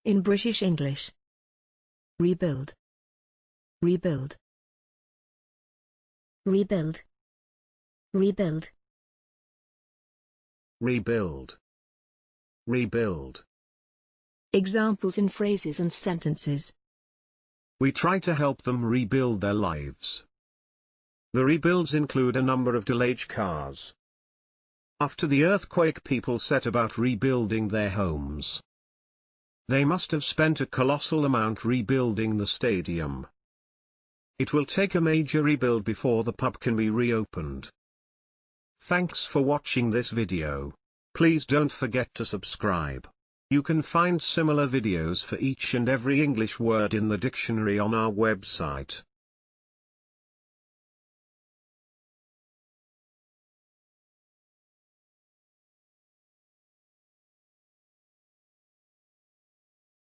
In British English. Rebuild. Rebuild. Rebuild. Rebuild. Rebuild. Rebuild. Examples in phrases and sentences. We try to help them rebuild their lives. The rebuilds include a number of delayed cars. After the earthquake, people set about rebuilding their homes. They must have spent a colossal amount rebuilding the stadium. It will take a major rebuild before the pub can be reopened. Thanks for watching this video. Please don't forget to subscribe. You can find similar videos for each and every English word in the dictionary on our website.